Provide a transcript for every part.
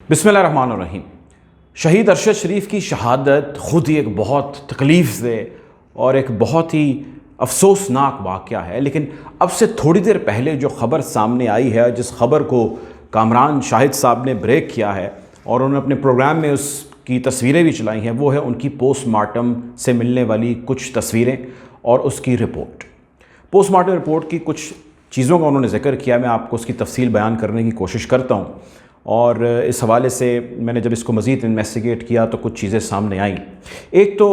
बिस्मिल्लाहिर्रहमानिर्रहीम। शहीद अरशद शरीफ की शहादत ख़ुद ही एक बहुत तकलीफ़ दे और एक बहुत ही अफसोसनाक वाक़या है। लेकिन अब से थोड़ी देर पहले जो ख़बर सामने आई है, जिस ख़बर को कामरान शाहिद साहब ने ब्रेक किया है और उन्होंने अपने प्रोग्राम में उसकी तस्वीरें भी चलाई हैं, वो है उनकी पोस्टमार्टम से मिलने वाली कुछ तस्वीरें और उसकी रिपोर्ट। पोस्टमार्टम रिपोर्ट की कुछ चीज़ों का उन्होंने ज़िक्र किया, मैं आपको उसकी तफसील बयान करने की कोशिश करता हूँ। और इस हवाले से मैंने जब इसको मज़ीद इन्वेस्टिगेट किया तो कुछ चीज़ें सामने आईं। एक तो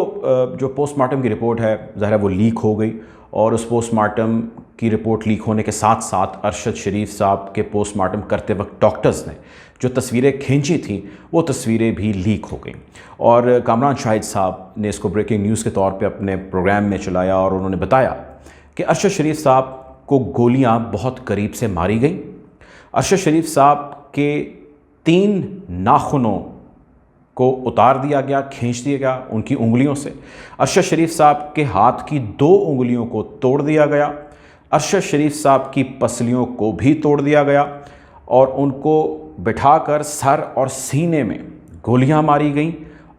जो पोस्टमार्टम की रिपोर्ट है, ज़ाहिर है वो लीक हो गई, और उस पोस्टमार्टम की रिपोर्ट लीक होने के साथ साथ अरशद शरीफ साहब के पोस्टमार्टम करते वक्त डॉक्टर्स ने जो तस्वीरें खींची थी वो तस्वीरें भी लीक हो गईं। और कामरान शाहिद साहब ने इसको ब्रेकिंग न्यूज़ के तौर पे अपने प्रोग्राम में चलाया और उन्होंने बताया कि अरशद शरीफ साहब को गोलियां बहुत करीब से मारी गईं। अरशद शरीफ साहब के 3 नाखूनों को उतार दिया गया, खींच दिया गया उनकी उंगलियों से। अरशद शरीफ साहब के हाथ की 2 उंगलियों को तोड़ दिया गया। अरशद शरीफ साहब की पसलियों को भी तोड़ दिया गया और उनको बिठाकर सर और सीने में गोलियां मारी गईं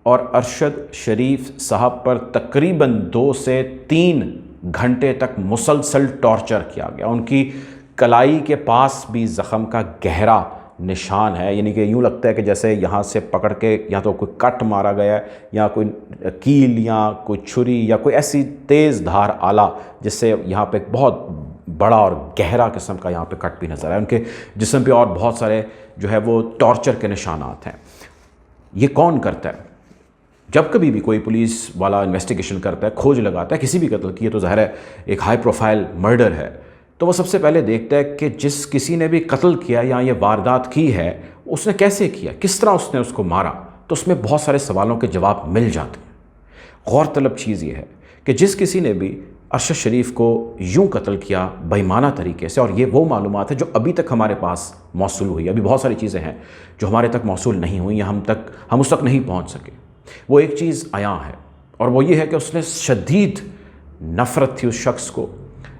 और अरशद शरीफ साहब पर तकरीबन 2 से 3 घंटे तक मुसलसल टॉर्चर किया गया। उनकी कलाई के पास भी ज़ख़म का गहरा निशान है, यानी कि यूँ लगता है कि जैसे यहाँ से पकड़ के या तो कोई कट मारा गया है या कोई कील या कोई छुरी या कोई ऐसी तेज़ धार आला जिससे यहाँ पे एक बहुत बड़ा और गहरा किस्म का यहाँ पे कट भी नज़र आया। उनके जिस्म पे और बहुत सारे जो है वो टॉर्चर के निशानात हैं। ये कौन करता है? जब कभी भी कोई पुलिस वाला इन्वेस्टिगेशन करता है, खोज लगाता है किसी भी कत्ल की, तो ज़ाहिर है एक हाई प्रोफाइल मर्डर है, तो वो सबसे पहले देखता है कि जिस किसी ने भी कत्ल किया या ये वारदात की है उसने कैसे किया, किस तरह उसने उसको मारा। तो उसमें बहुत सारे सवालों के जवाब मिल जाते हैं। गौरतलब चीज़ ये है कि जिस किसी ने भी अरशद शरीफ को यूं कत्ल किया बेईमाना तरीके से, और ये वो मालूमात है जो अभी तक हमारे पास मौसूल हुई। अभी बहुत सारी चीज़ें हैं जो हमारे तक मौसूल नहीं हुई या हम उस तक नहीं पहुँच सके। वो एक चीज़ आया है और वो ये है कि उसने शदीद नफ़रत थी उस शख्स को,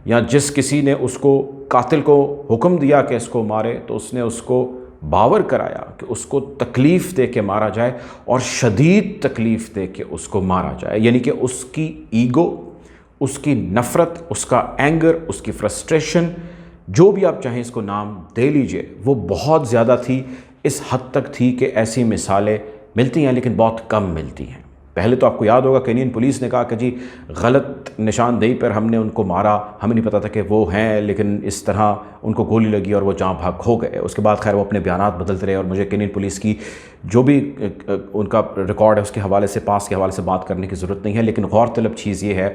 या जिस किसी ने उसको कातिल को हुक्म दिया कि इसको मारे तो उसने उसको बावर कराया कि उसको तकलीफ़ दे के मारा जाए और शदीद तकलीफ़ दे के उसको मारा जाए। यानी कि उसकी ईगो, उसकी नफ़रत, उसका एंगर, उसकी फ्रस्ट्रेशन, जो भी आप चाहें इसको नाम दे लीजिए, वो बहुत ज़्यादा थी। इस हद तक थी कि ऐसी मिसालें मिलती हैं लेकिन बहुत कम मिलती हैं। पहले तो आपको याद होगा केनियन पुलिस ने कहा कि जी गलत निशानदेही पर हमने उनको मारा, हमें नहीं पता था कि वो हैं, लेकिन इस तरह उनको गोली लगी और वो जाँ भाग हो गए। उसके बाद खैर वो अपने बयानात बदलते रहे और मुझे केनियन पुलिस की जो भी उनका रिकॉर्ड है उसके हवाले से, पास के हवाले से बात करने की ज़रूरत नहीं है। लेकिन गौरतलब चीज़ ये है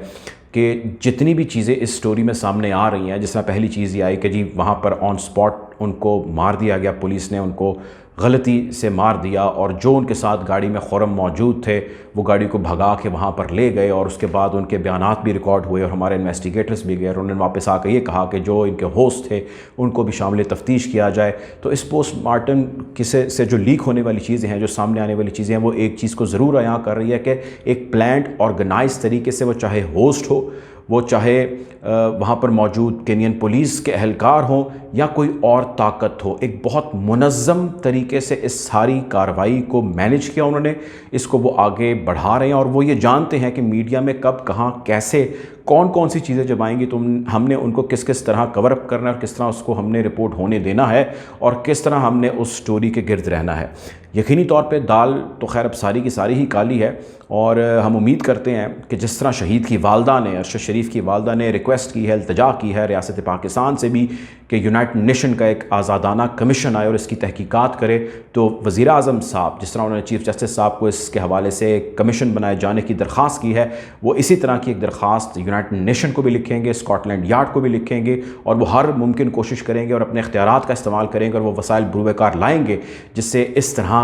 कि जितनी भी चीज़ें इस स्टोरी में सामने आ रही हैं, जिस तरह पहली चीज़ ये आई कि जी वहाँ पर ऑन स्पॉट उनको मार दिया गया, पुलिस ने उनको गलती से मार दिया, और जो उनके साथ गाड़ी में खुरम मौजूद थे वो गाड़ी को भगा के वहाँ पर ले गए, और उसके बाद उनके बयानात भी रिकॉर्ड हुए और हमारे इन्वेस्टिगेटर्स भी गए और उन्होंने वापस आकर ये कहा कि जो इनके होस्ट थे उनको भी शामिल तफ्तीश किया जाए। तो इस पोस्टमार्टम किसे से जो लीक होने वाली चीज़ें हैं, जो सामने आने वाली चीज़ें हैं, वो एक चीज़ को ज़रूर अयां कर रही है कि एक प्लान्ड ऑर्गेनाइज तरीके से, वो चाहे होस्ट हो, वो चाहे वहाँ पर मौजूद केनियन पुलिस के एहलकार हों या कोई और ताकत हो, एक बहुत मुनज़्ज़म तरीके से इस सारी कार्रवाई को मैनेज किया उन्होंने। इसको वो आगे बढ़ा रहे हैं और वो ये जानते हैं कि मीडिया में कब, कहाँ, कैसे, कौन कौन सी चीज़ें जब आएंगी तो हमने उनको किस किस तरह कवर अप करना है और किस तरह उसको हमने रिपोर्ट होने देना है और किस तरह हमने उस स्टोरी के गिर्द रहना है। यकीनी तौर पे दाल तो खैर अब सारी की सारी ही काली है, और हम उम्मीद करते हैं कि जिस तरह शहीद की वालदा ने, अरशद शरीफ की वालदा ने रिक्वेस्ट की है, इल्तिजा की है रियासत पाकिस्तान से भी कि यूनाइटेड नेशन का एक आज़ादाना कमीशन आए और इसकी तहकीकात करे, तो वज़ीर आज़म साहब जिस तरह उन्होंने चीफ़ जस्टिस साहब को इसके हवाले से कमीशन बनाए जाने की दरख्वास्त की है, वो इसी तरह की एक दरख्वास्त यूनाइटेड नेशन को भी लिखेंगे, स्कॉटलैंड यार्ड को भी लिखेंगे, और वो हर मुमकिन कोशिश करेंगे और अपने इख्तियारात का इस्तेमाल करेंगे और वो वसाइल बुरूकार लाएंगे जिससे इस तरह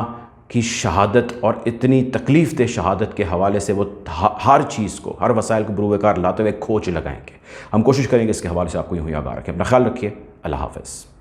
की शहादत और इतनी तकलीफ़ दे शहादत के हवाले से वो हर चीज़ को, हर वसाइल को बुरूकार लाते हुए खोज लगाएंगे। हम कोशिश करेंगे इसके हवाले से आपको यूँ ही आगाह रखें। अपना ख्याल रखिए। अल्लाह हाफ़िज़।